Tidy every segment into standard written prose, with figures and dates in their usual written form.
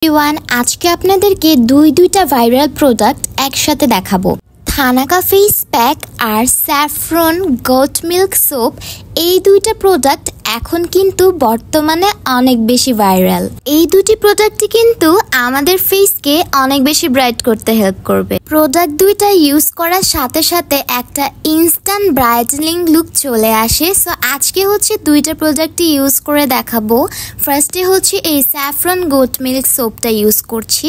Everyone, আজকে আপনাদেরকে দুইটা ভাইরাল প্রোডাক্ট একসাথে দেখাবো। থানাকা ফেস প্যাক আর স্যাফরন গোট মিল্ক সোপ, এই দুইটা প্রোডাক্ট এখন কিন্তু বর্তমানে অনেক বেশি ভাইরাল। এই দুটি প্রোডাক্টই কিন্তু আমাদের ফেসকে অনেক বেশি ব্রাইট করতে হেল্প করবে। প্রোডাক্ট দুইটা ইউজ করার সাথে সাথে একটা ইনস্ট্যান্ট ব্রাইটেনিং লুক চলে আসে। সো আজকে হচ্ছে দুইটা প্রোডাক্টই ইউজ করে দেখাবো। ফার্স্টে হচ্ছে এই স্যাফরন গোট মিল্ক সোপটা ইউজ করছি।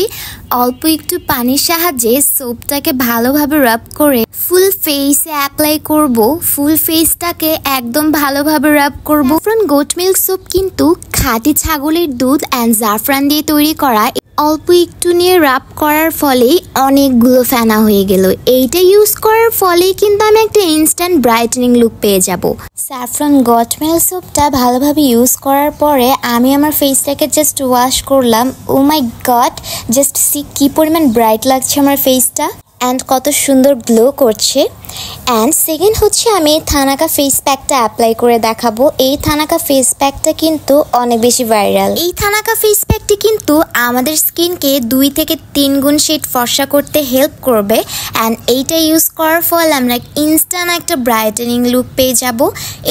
অল্প একটু পানির সাহায্যে সোপটাকে ভালোভাবে রাব করে ফুল ফেসে অ্যাপ্লাই করব। ফুল ফেসটাকে একদম ভালোভাবে রাব করব। স্যাফরন গোট মিল্ক সোপ কিন্তু খাঁটি ছাগলের দুধ অ্যান্ড জাফরান দিয়ে তৈরি করা। অল্প একটু নিয়ে রাব করার ফলেই অনেকগুলো ফেনা হয়ে গেল। এইটা ইউজ করার ফলেই কিন্তু আমি একটা ইনস্ট্যান্ট ব্রাইটেনিং লুক পেয়ে যাব। স্যাফরন গট মিল্ক সোপটা ভালোভাবে ইউজ করার পরে আমি আমার ফেসটাকে জাস্ট ওয়াশ করলাম। ও মাই গড, জাস্ট সি কি পরিমাণ ব্রাইট লাগছে আমার ফেসটা অ্যান্ড কত সুন্দর গ্লো করছে। অ্যান্ড সেকেন্ড হচ্ছে আমি থানাকা ফেস প্যাকটা অ্যাপ্লাই করে দেখাবো। এই থানাকা ফেস প্যাকটা কিন্তু অনেক বেশি ভাইরাল। এই থানাকা ফেস প্যাকটি কিন্তু আমাদের স্কিনকে 2 থেকে 3 গুণ শেড ফর্সা করতে হেল্প করবে। অ্যান্ড এইটা ইউজ করার ফল আমরা ইনস্ট্যান্ট একটা ব্রাইটেনিং লুক পেয়ে যাব।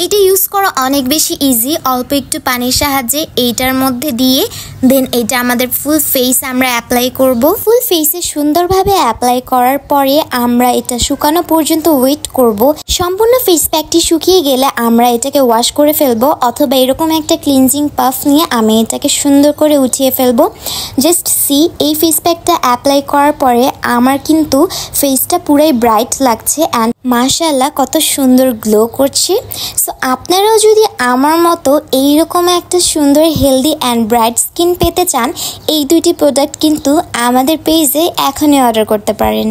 এইটা ইউজ করা অনেক বেশি ইজি। অল্প একটু পানির সাহায্যে এইটার মধ্যে দিয়ে দেন এটা আমাদের ফুল ফেস আমরা অ্যাপ্লাই করব। ফুল ফেসে সুন্দরভাবে অ্যাপ্লাই করার পরে আমরা এটা শুকানো পর্যন্ত ওয়েট করব। সম্পূর্ণ ফেস প্যাকটি শুকিয়ে গেলে আমরা এটাকে ওয়াশ করে ফেলবো, অথবা এরকম একটা ক্লিনজিং পাফ নিয়ে আমি এটাকে সুন্দর করে উঠিয়ে ফেলবো। জাস্ট সি, এই ফেস প্যাকটা অ্যাপ্লাই করার পরে আমার কিন্তু ফেসটা পুরাই ব্রাইট লাগছে অ্যান্ড মাশাআল্লাহ কত সুন্দর গ্লো করছে। সো আপনারাও যদি আমার মতো এইরকম একটা সুন্দর হেলদি অ্যান্ড ব্রাইট স্কিন পেতে চান, এই দুইটি প্রোডাক্ট কিন্তু আমাদের পেজে এখনই অর্ডার করতে পারেন।